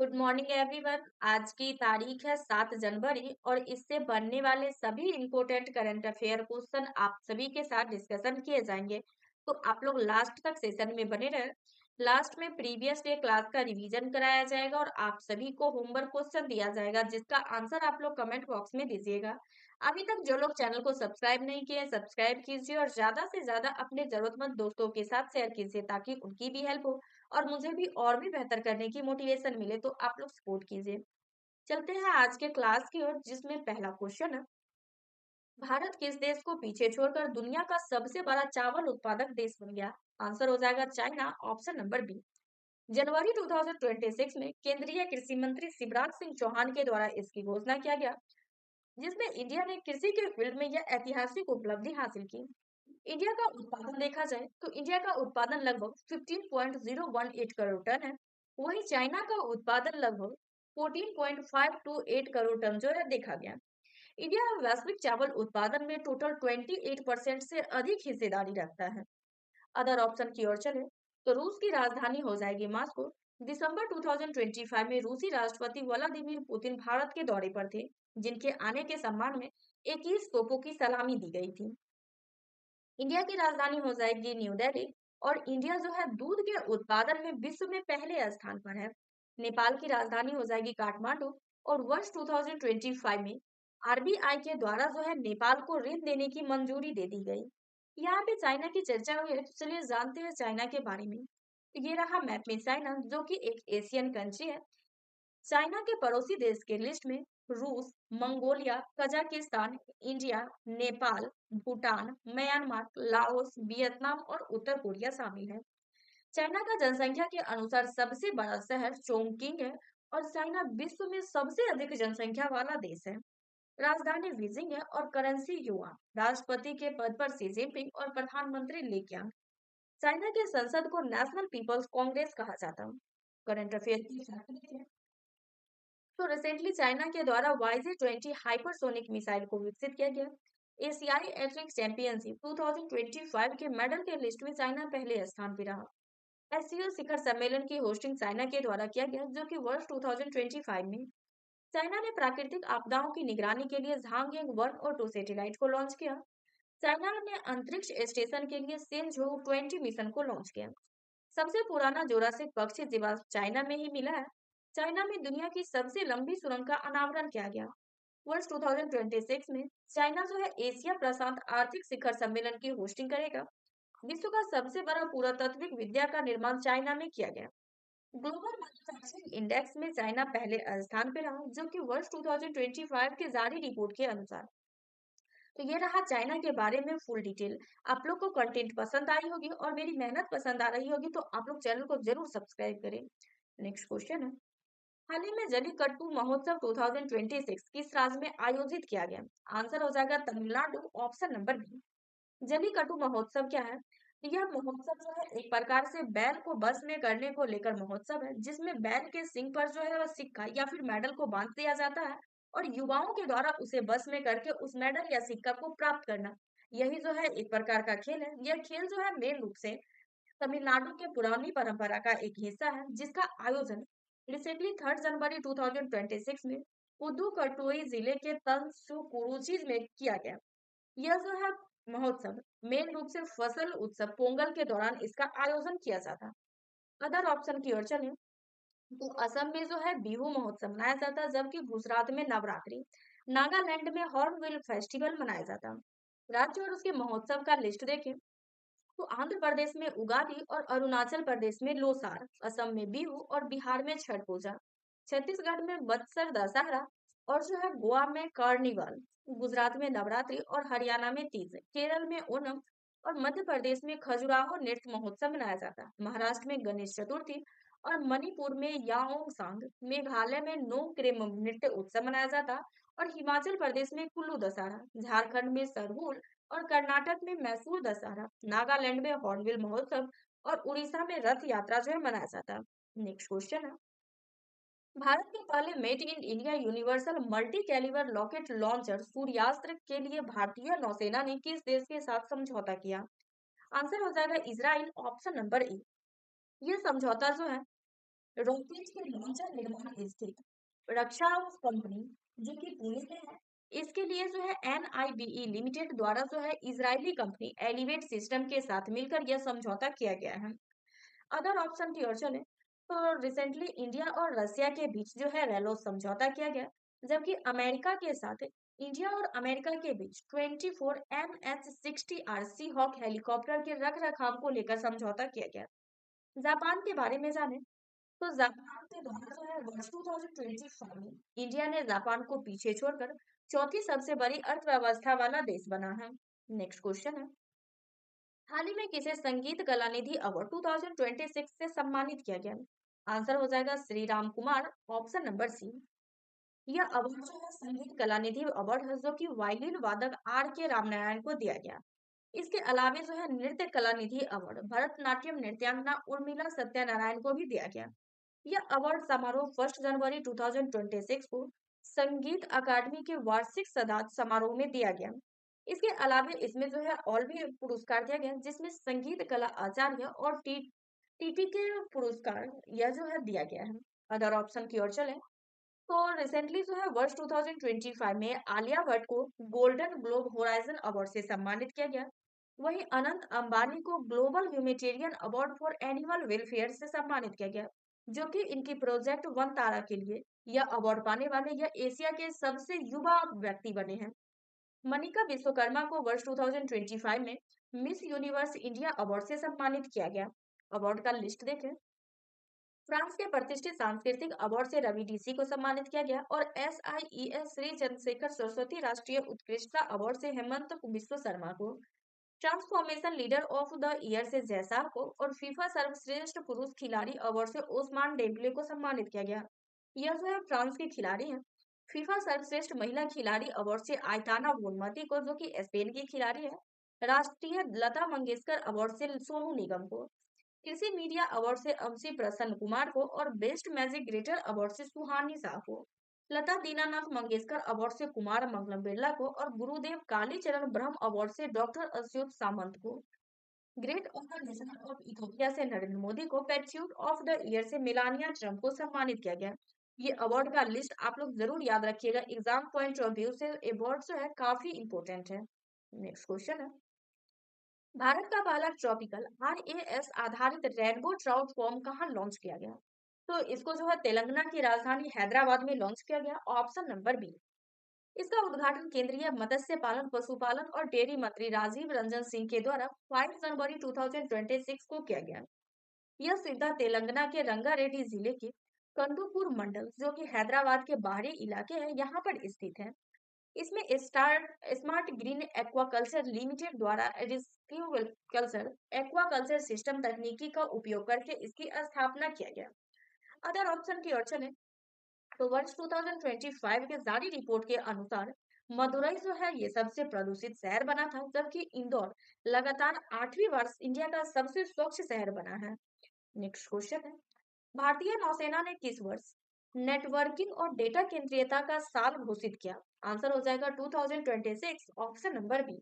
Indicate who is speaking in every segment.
Speaker 1: Good morning everyone. आज की तारीख है 7 जनवरी और इससे बनने वाले सभी इम्पोर्टेंट करंट अफेयर क्वेश्चन आप सभी के साथ डिस्कशन किए जाएंगे। तो आप लोग लास्ट तक सेशन में बने रहे। लास्ट में प्रीवियस डे क्लास का रिवीजन कराया जाएगा और आप सभी को होमवर्क क्वेश्चन दिया जाएगा जिसका आंसर आप लोग कमेंट बॉक्स में दीजिएगा। अभी तक जो लोग चैनल को सब्सक्राइब नहीं किए सब्सक्राइब कीजिए और ज्यादा से ज्यादा अपने जरूरतमंद दोस्तों के साथ शेयर कीजिए ताकि उनकी भी हेल्प हो और मुझे भी और भी बेहतर करने की मोटिवेशन मिले। तो आप लोग सपोर्ट कीजिए। चलते हैं आज के क्लास की ओर जिसमें पहला क्वेश्चन है, भारत किस देश को पीछे छोड़कर दुनिया का सबसे बड़ा चावल उत्पादक देश बन गया? आंसर हो जाएगा चाइना, ऑप्शन नंबर बी। जनवरी 2026 में केंद्रीय कृषि मंत्री शिवराज सिंह चौहान के द्वारा इसकी घोषणा किया गया, जिसमें इंडिया ने कृषि के फील्ड में यह ऐतिहासिक उपलब्धि हासिल की। इंडिया का उत्पादन देखा जाए तो इंडिया का उत्पादन लगभग 15.018 करोड़ टन है। वहीं चाइना का उत्पादन लगभग 14.528 करोड़ टन जो है देखा गया। इंडिया वैश्विक चावल उत्पादन में टोटल 28% से अधिक हिस्सेदारी रखता है। अदर ऑप्शन की ओर चले तो रूस की राजधानी हो जाएगी मॉस्को। दिसंबर 2025 में रूसी राष्ट्रपति व्लादिमीर पुतिन भारत के दौरे पर थे, जिनके आने के सम्मान में 21 तोपों की सलामी दी गई थी। इंडिया की राजधानी हो जाएगी न्यू दिल्ली और इंडिया जो है दूध के उत्पादन में विश्व में पहले स्थान पर है। नेपाल की राजधानी हो जाएगी काठमांडू और वर्ष 2025 में आरबीआई के द्वारा जो है नेपाल को ऋण देने की मंजूरी दे दी गई। यहाँ पे चाइना की चर्चा हुई है तो चलिए जानते हैं चाइना के बारे में। तो ये रहा मैप में चाइना जो कि एक एशियन कंट्री है। चाइना के पड़ोसी देश के लिस्ट में रूस, Mongolia, Kazakhstan, India, Nepal, Bhutan, Myanmar, Laos, Vietnam और उत्तर कोरिया शामिल है। चाइना का जनसंख्या के अनुसार सबसे बड़ा शहर चोंगकिंग है और चाइना विश्व में सबसे अधिक जनसंख्या वाला देश है। राजधानी बीजिंग है और करेंसी युआन। राष्ट्रपति के पद पर शी जिनपिंग और प्रधानमंत्री ली qiang। चाइना के संसद को नेशनल पीपल्स कांग्रेस कहा जाता है। करंट अफेयर की फैक्ट देखें तो रिसेंटली चाइना के द्वारा YJ-20 हाइपरसोनिक मिसाइल को विकसित किया गया। एशियाई एथलेटिक्स चैंपियनशिप 2025 के मेडल के लिस्ट में चाइना पहले स्थान पर रहा। एससीओ शिखर सम्मेलन की होस्टिंग चाइना के द्वारा किया गया जो कि वर्ष 2025 में चाइना ने प्राकृतिक आपदाओं की निगरानी के लिए झांगियांग 1 और 2 सैटेलाइट को लॉन्च किया। चाइना ने अंतरिक्ष स्टेशन के लिए सेंझोउ 20 मिशन को लॉन्च किया। सबसे पुराना जोरासिक पक्षी जीवाश्म चाइना में ही मिला है। चाइना में दुनिया की सबसे लंबी सुरंग का अनावरण किया गया। वर्ष 2026 में चाइना जो है एशिया प्रशांत आर्थिक शिखर सम्मेलन की होस्टिंग करेगा। विश्व का सबसे बड़ा पुरातात्विक विद्या का निर्माण चाइना में किया गया। ग्लोबल मैन्युफैक्चरिंग इंडेक्स में चाइना पहले स्थान पर रहा जो कि वर्ष 2025 के जारी रिपोर्ट के अनुसार। तो ये रहा चाइना के बारे में फुल डिटेल। आप लोग को कंटेंट पसंद आई होगी और मेरी मेहनत पसंद आ रही होगी तो आप लोग चैनल को जरूर सब्सक्राइब करें। नेक्स्ट क्वेश्चन है, हाल ही में जलीकट्टू महोत्सव 2026 किस राज्य में आयोजित किया गया? आंसर हो जाएगा Tamil Nadu, option number B. Jallikattu महोत्सव क्या है? यह महोत्सव जो है एक प्रकार से बैल को बस में करने को लेकर महोत्सव है जिसमें बैल के सिंग पर जो है वह सिक्का या फिर मेडल को बांध दिया जाता है और युवाओं के द्वारा उसे बस में करके उस मेडल या सिक्का को प्राप्त करना, यही जो है एक प्रकार का खेल है। यह खेल जो है मेन रूप से तमिलनाडु के पुरानी परंपरा का एक हिस्सा है जिसका आयोजन रिसेंटली 3 जनवरी 2026 में पुदुकोट्टई जिले के तंसुकुरुचि में किया गया। यह जो है महोत्सव मेन रूप से फसल उत्सव पोंगल के दौरान इसका आयोजन किया जाता। अदर ऑप्शन की ओर चलें तो असम में जो है बिहू महोत्सव मनाया जाता है जबकि गुजरात में नवरात्रि, नागालैंड में हॉर्नबिल फेस्टिवल मनाया जाता। राज्य और उसके महोत्सव का लिस्ट देखें तो आंध्र प्रदेश में उगादी और अरुणाचल प्रदेश में लोसार, असम में बिहू और बिहार में छठ पूजा, छत्तीसगढ़ में बत्सर दशहरा और जो है गोवा में कार्निवल, गुजरात में नवरात्रि और हरियाणा में तीज, केरल में ओणम और मध्य प्रदेश में खजुराहो नृत्य महोत्सव मनाया जाता है। महाराष्ट्र में गणेश चतुर्थी और मणिपुर में याओंग सांग, मेघालय में नोक्रेम नृत्य उत्सव मनाया जाता और हिमाचल प्रदेश में कुल्लू दशहरा, झारखंड में सरहुल और कर्नाटक में मैसूर दशहरा, नागालैंड में हॉर्नबिल महोत्सव और उड़ीसा में रथ यात्रा जो है मनाया जाता है। नेक्स्ट क्वेश्चन है, भारत के पहले made in India universal multi calibre rocket launcher Suryastra के लिए भारतीय नौसेना ने किस देश के साथ समझौता किया? आंसर हो जाएगा इजराइल, ऑप्शन नंबर ए। यह समझौता जो है रॉकेट के लॉन्चर निर्माण स्थित रक्षा कंपनी जो कि पुणे में है, इसके लिए जो है NIBE लिमिटेड द्वारा जो है इजरायली कंपनी एलिवेट सिस्टम के साथ मिलकर यह समझौता किया गया है। अगर ऑप्शन की ओर चले तो रिसेंटली इंडिया और रसिया के बीच जो है रेलो समझौता किया गया, जबकि अमेरिका के साथ इंडिया और अमेरिका के बीच 24 MH-60R सी हॉक हेलीकॉप्टर के रख रखाव को लेकर समझौता किया गया। जापान के बारे में जाने तो जापान के द्वारा जो है वर्ष 2025 में इंडिया ने जापान को पीछे छोड़कर चौथी सबसे बड़ी अर्थव्यवस्था वाला देश बना है। नेक्स्ट क्वेश्चन है, हाल ही में किसे संगीत कला निधि अवार्ड 2026 से सम्मानित किया गया? आंसर हो जाएगा Shri Ram Kumar, option number C. यह अवार्ड जो है संगीत कला निधि अवार्ड है, जो कि वायलिन वादक R K रामनारायण को दिया गया। इसके अलावा जो है नृत्य कला निधि अवार्ड भरतनाट्यम नृत्यांगना उर्मिला सत्यानारायण को भी दिया गया। यह अवार्ड समारोह 1 जनवरी 2026 को संगीत अकादमी के वार्षिक सदात समारोह में दिया गया। इसके अलावा इसमें जो है और भी पुरस्कार दिया गया, जिसमें संगीत कला आचार्य और टीटी के पुरस्कार यह जो है दिया गया है। अदर ऑप्शन की ओर चले तो रिसेंटली जो है वर्ष 2025 में आलिया भट्ट को गोल्डन ग्लोब होराइजन अवार्ड से सम्मानित किया गया। वहीं अनंत अंबानी को global humanitarian award for animal welfare से सम्मानित किया गया, जो कि इनकी प्रोजेक्ट वन तारा के लिए यह अवार्ड पाने वाले यह एशिया के सबसे युवा व्यक्ति बने हैं। मनिका विश्वकर्मा को वर्ष 2025 में मिस यूनिवर्स इंडिया अवार्ड से सम्मानित किया गया। अवार्ड का लिस्ट देखें, फ्रांस के प्रतिष्ठित सांस्कृतिक अवार्ड से रवि डीसी को सम्मानित किया गया और SIES श्री चंद्रशेखर सरस्वती राष्ट्रीय उत्कृष्टता अवार्ड से हेमंत बिश्व शर्मा को, transformation leader of the year से जैसार को और फीफा सर्वश्रेष्ठ पुरुष खिलाड़ी अवार्ड से ओस्मान डेम्बले को सम्मानित किया गया। यह जो है फ्रांस की खिलाड़ी है। फीफा सर्वश्रेष्ठ महिला खिलाड़ी अवार्ड से आयताना बोनमती को, जो कि स्पेन की खिलाड़ी है। राष्ट्रीय लता मंगेशकर अवार्ड से सोनू निगम को, कृषि मीडिया अवार्ड से अमसी प्रसन्न कुमार को और बेस्ट मैजिक ग्रेटर अवार्ड से सुहानी शाह को, लता दीनानाथ मंगेशकर अवार्ड से कुमार मंगलम बिरला को और गुरुदेव कालीचरण ब्रह्म अवार्ड से डॉक्टर अच्युत सामंत को, ग्रेट ऑर्गेनाइजेशन ऑफ इथियोपिया से नरेंद्र मोदी को, पैट्रियट ऑफ द ईयर से मेलानिया ट्रम्प को सम्मानित किया गया। ये अवार्ड का लिस्ट आप लोग जरूर याद रखिएगा, एग्जाम पॉइंट ऑफ व्यू से अवार्ड जो है काफी इंपॉर्टेंट है। नेक्स्ट क्वेश्चन है, भारत का पहला ट्रॉपिकल RAS आधारित रेनबो ट्राउट फॉर्म कहाँ लॉन्च किया गया? तो इसको जो है तेलंगाना की राजधानी हैदराबाद में लॉन्च किया गया, ऑप्शन नंबर बी। इसका उद्घाटन केंद्रीय मत्स्य पालन पशुपालन और डेयरी मंत्री राजीव रंजन सिंह के द्वारा 5 जनवरी 2026 को किया गया। यह सुविधा तेलंगाना के रंगारेड्डी जिले के कंदुपुर मंडल, जो कि हैदराबाद के बाहरी इलाके है, यहाँ पर स्थित है। इसमें स्मार्ट ग्रीन एक्वाकल्चर लिमिटेड द्वारा रिस्क्यू कल्चर एक्वाकल्चर सिस्टम तकनीकी का उपयोग करके इसकी स्थापना किया गया। अदर ऑप्शन की ओर चले तो वर्ष 2025 के जारी रिपोर्ट के अनुसार मदुरई जो है ये सबसे प्रदूषित शहर बना था, जबकि इंदौर लगातार 8वीं वर्ष इंडिया का सबसे स्वच्छ शहर बना है। नेक्स्ट क्वेश्चन है, भारतीय नौसेना ने किस वर्ष नेटवर्किंग और डेटा केंद्रीयता का साल घोषित किया? आंसर हो जाएगा 2026, ऑप्शन नंबर बी।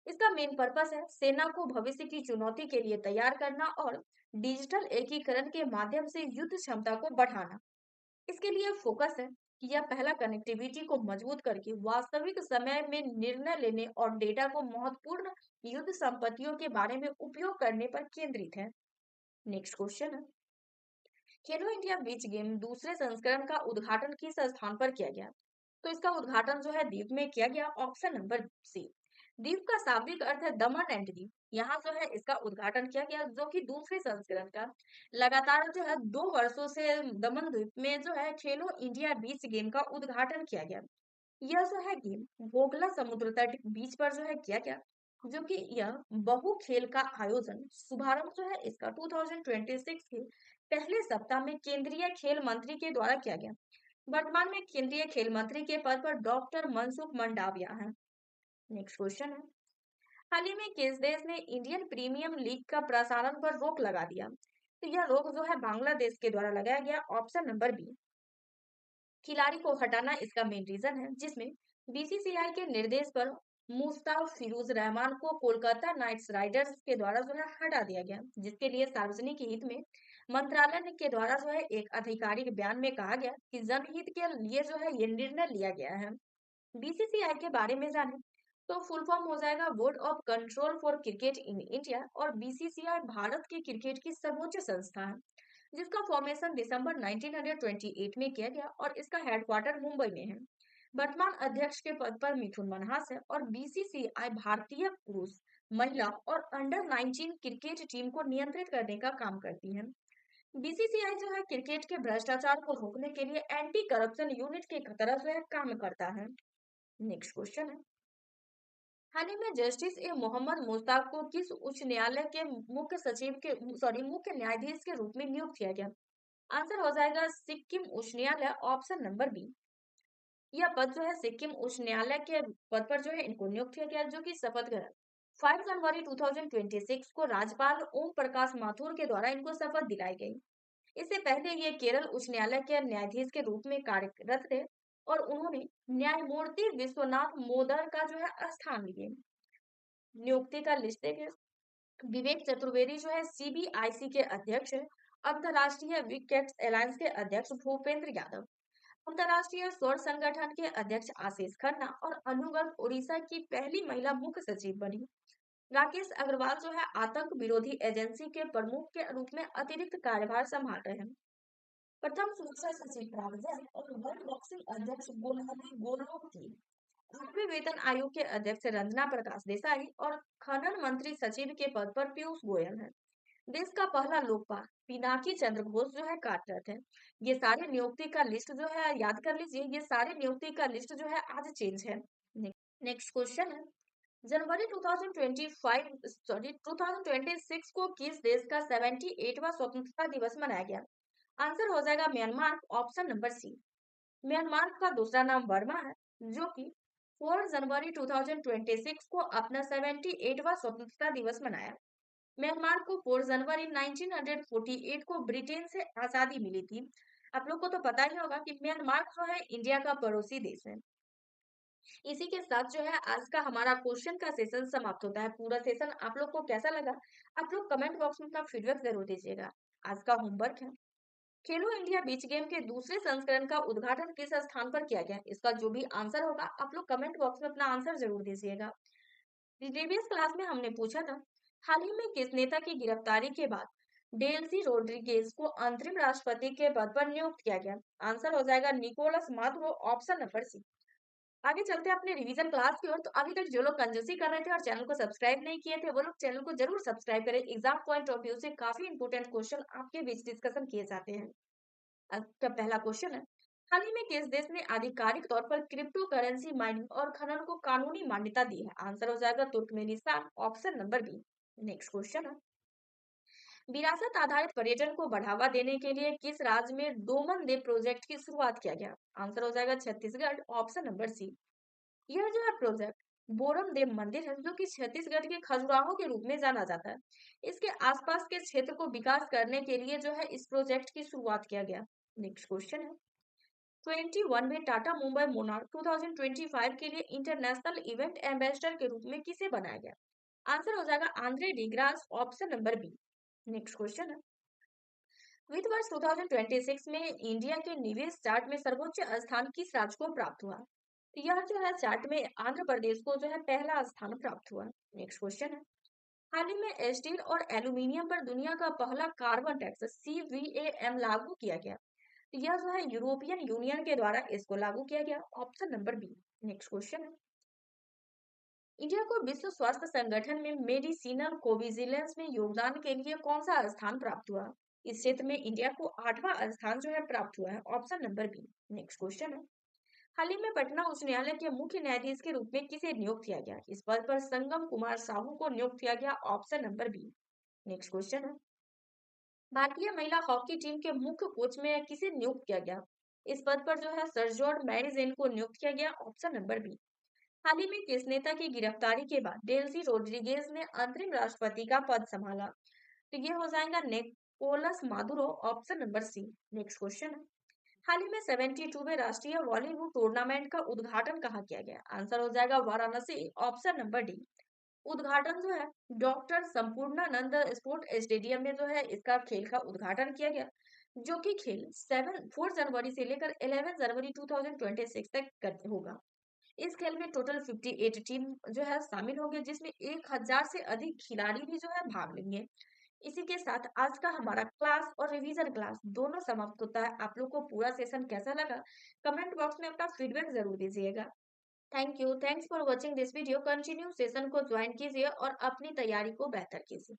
Speaker 1: इसका मेन पर्पस है सेना को भविष्य की चुनौती के लिए तैयार करना और डिजिटल एकीकरण के माध्यम से युद्ध क्षमता को बढ़ाना। इसके लिए फोकस है कि यह पहला कनेक्टिविटी को मजबूत करके वास्तविक समय में निर्णय लेने और डेटा को महत्वपूर्ण युद्ध संपत्तियों के बारे में उपयोग करने पर केंद्रित है। नेक्स्ट क्वेश्चन है, खेलो इंडिया बीच गेम दूसरे संस्करण का उद्घाटन किस स्थान पर किया गया? तो इसका उद्घाटन जो है दीव में किया गया, ऑप्शन नंबर सी। दीव का शाब्दिक अर्थ है दमन एंड दीव। यहाँ जो है इसका उद्घाटन किया गया, जो कि दूसरे संस्करण का लगातार जो है 2 वर्षों से दमन द्वीप में जो है खेलो इंडिया बीच गेम का उद्घाटन किया गया। यह जो है गेम बोगला समुद्र तट बीच पर जो है किया गया, जो कि यह बहु खेल का आयोजन शुभारंभ जो है इसका 2026 के पहले सप्ताह में केंद्रीय खेल मंत्री के द्वारा किया गया। वर्तमान में केंद्रीय खेल मंत्री के पद पर डॉक्टर मनसुख मंडाविया हैं। नेक्स्ट क्वेश्चन है, हाल ही में किस देश ने इंडियन प्रीमियम लीग का प्रसारण पर रोक लगा दिया? तो यह रोक जो है बांग्लादेश के द्वारा लगाया गया, ऑप्शन नंबर बी। खिलाड़ी को हटाना इसका मेन रीजन है, जिसमें बीसीसीआई के निर्देश पर मुस्ताफ फिरोज रहमान को कोलकाता नाइट्स राइडर्स के द्वारा जो है हटा दिया गया, जिसके लिए सार्वजनिक हित में मंत्रालय के द्वारा जो है एक आधिकारिक बयान में कहा गया कि जनहित के लिए जो है ये निर्णय लिया गया है। बीसीसीआई के बारे में जाने तो फुल फॉर्म हो जाएगा board of control for cricket in India, और बीसीसीआई भारत की क्रिकेट की सर्वोच्च संस्था है जिसका फॉर्मेशन दिसंबर 1928 में किया गया और इसका हेडक्वार्टर मुंबई में है। वर्तमान अध्यक्ष के पद पर मिथुन मनहास है और बीसीसीआई भारतीय पुरुष, महिला और अंडर 19 क्रिकेट टीम को नियंत्रित करने का काम करती है। बीसीसीआई जो है क्रिकेट के भ्रष्टाचार को रोकने के लिए एंटी करप्शन यूनिट की तरह जो है काम करता है। नेक्स्ट क्वेश्चन है, हाल ही में जस्टिस ए मोहम्मद मुश्ताक को किस उच्च न्यायालय के मुख्य सचिव के मुख्य न्यायाधीश के रूप में नियुक्त किया गया? आंसर हो जाएगा सिक्किम उच्च न्यायालय, ऑप्शन नंबर बी। यह पद जो है सिक्किम उच्च न्यायालय के पद पर जो है इनको नियुक्त किया गया, जो कि शपथ ग्रहण 5 जनवरी 2026 को राज्यपाल ओम प्रकाश माथुर के द्वारा इनको शपथ दिलाई गई। इससे पहले ये केरल उच्च न्यायालय के न्यायाधीश के रूप में कार्यरत थे और उन्होंने न्यायमूर्ति विश्वनाथ मोदर का जो है स्थान लिए। नियुक्ति का लिस्ट देखें, विवेक चतुर्वेदी जो है सीबीआईसी के अध्यक्ष है। अंतरराष्ट्रीय विकेट अलायंस के अध्यक्ष भूपेंद्र यादव, अंतरराष्ट्रीय सौर संगठन के अध्यक्ष आशीष खन्ना और अनुगत उड़ीसा की पहली महिला मुख्य सचिव बनी। राकेश अग्रवाल जो है आतंक विरोधी एजेंसी के प्रमुख के रूप में अतिरिक्त कार्यभार संभाल रहे हैं। प्रथम सुरक्षा सचिव प्रावजन और वर्ल्ड बॉक्सिंग अध्यक्ष गोलहरी गोलोकी, आठवें वेतन आयोग के अध्यक्ष रंजना प्रकाश देसाई और खनन मंत्री सचिव के पद पर पीयूष गोयल है। देश का पहला लोकपाल पिनाकी चंद्र घोष जो है कार्यरत है। ये सारे नियुक्ति का लिस्ट जो है याद कर लीजिए, ये सारे नियुक्ति का लिस्ट जो है आज चेंज है। नेक्स्ट क्वेश्चन है, जनवरी 2026 को किस देश का 78वां स्वतंत्रता दिवस मनाया गया? आंसर हो जाएगा Myanmar, option number C. Myanmar का दूसरा नाम बर्मा है, जो कि 4 जनवरी 2026 को अपना 78वां स्वतंत्रता दिवस मनाया। म्यांमार को 4 जनवरी 1948 को ब्रिटेन से आजादी मिली थी। आप लोग को तो पता ही होगा कि म्यांमार जो है इंडिया का पड़ोसी देश है। इसी के साथ जो है आज का हमारा क्वेश्चन का सेशन समाप्त होता है। पूरा सेशन आप लोग को कैसा लगा? आप लोग कमेंट बॉक्स में अपना फीडबैक जरूर दीजिएगा। आज का होमवर्क है, खेलो इंडिया बीच गेम के दूसरे संस्करण का उद्घाटन किस स्थान पर किया गया? इसका जो भी आंसर होगा आप लोग कमेंट बॉक्स में अपना आंसर जरूर दीजिएगा। प्रीवियस क्लास में हमने पूछा था, हाल ही में किस नेता की गिरफ्तारी के बाद डेल्सी रोड्रिगेज को अंतरिम राष्ट्रपति के पद पर नियुक्त किया गया? आंसर हो जाएगा Nicolas Maduro, option number C. आगे चलते हैं अपने रिवीजन क्लास की ओर। तो अभी तक जो लोग कंजूसी कर रहे थे और चैनल को सब्सक्राइब नहीं किए थे वो लोग चैनल को जरूर सब्सक्राइब करें। एग्जाम पॉइंट ऑफ व्यू से काफी इंपोर्टेंट क्वेश्चन आपके बीच डिस्कशन किए जाते हैं। आपका पहला क्वेश्चन है, हाल ही में किस देश ने आधिकारिक तौर पर क्रिप्टो करेंसी माइनिंग और खनन को कानूनी मान्यता दी है? आंसर हो जाएगा Turkmenistan, option number B. Next question है, विरासत आधारित पर्यटन को बढ़ावा देने के लिए किस राज्य में डोमन देव प्रोजेक्ट की शुरुआत किया गया? आंसर हो जाएगा छत्तीसगढ़, ऑप्शन नंबर सी। यह जो है प्रोजेक्ट बोरम देव मंदिर है, जो कि छत्तीसगढ़ के खजुराहो के रूप में जाना जाता है। इसके आसपास के क्षेत्र को विकास करने के लिए जो है इस प्रोजेक्ट की शुरुआत किया गया। नेक्स्ट क्वेश्चन है, 21 में टाटा मुंबई मोनार्क 2025 के लिए इंटरनेशनल इवेंट एम्बेसडर के रूप में किसे बनाया गया? आंसर हो जाएगा Andre De Grasse, option number B. Next question है, वित्त वर्ष 2026 में इंडिया के निवेश चार्ट में सर्वोच्च स्थान किस राज्य को प्राप्त हुआ? तो यह जो है चार्ट में आंध्र प्रदेश को जो है पहला स्थान प्राप्त हुआ। नेक्स्ट क्वेश्चन है, हाल ही में स्टील और एल्यूमिनियम पर दुनिया का पहला कार्बन टैक्स CVAM लागू किया गया। तो यह जो है यूरोपियन यूनियन के द्वारा इसको लागू किया गया, option number B. Next question है, इंडिया को विश्व स्वास्थ्य संगठन में मेडिसिनल कोविजिलेंस में योगदान के लिए कौन सा स्थान प्राप्त हुआ? इस क्षेत्र में इंडिया को 8वां स्थान जो है प्राप्त हुआ है, option number B. Next question है, हाल ही में पटना उच्च न्यायालय के मुख्य न्यायाधीश के रूप में किसे नियुक्त किया गया? इस पद पर संगम कुमार साहू को नियुक्त किया गया, option number B. Next question है, भारतीय महिला हॉकी टीम के मुख्य कोच में किसे नियुक्त किया गया? इस पद पर जो है सरजोर्ड मैरिजेन को नियुक्त किया गया, ऑप्शन नंबर बी। हाल ही में किस नेता की गिरफ्तारी के बाद डेल्सी रोड्रिगेज ने अंतरिम राष्ट्रपति का पद संभाला? तो ये हो जाएगा Nicolas Maduro, option number C. Next question है, हाल ही में 72वें राष्ट्रीय वॉलीबॉल टूर्नामेंट का उद्घाटन कहाँ किया गया? आंसर हो जाएगा वाराणसी, ऑप्शन नंबर डी। उद्घाटन जो है डॉक्टर संपूर्णानंद स्पोर्ट स्टेडियम में जो है इसका खेल का उद्घाटन किया गया, जो कि खेल 4 जनवरी से लेकर 11 जनवरी 2026 तक होगा। इस खेल में टोटल 58 टीम जो है शामिल होंगे, जिसमें 1000 से अधिक खिलाड़ी भी जो है भाग लेंगे। इसी के साथ आज का हमारा क्लास और रिवीजन क्लास दोनों समाप्त होता है। आप लोग को पूरा सेशन कैसा लगा, कमेंट बॉक्स में अपना फीडबैक जरूर दीजिएगा। Thank you, thanks for watching this video. Continue session को ज्वाइन कीजिए और अपनी तैयारी को बेहतर कीजिए।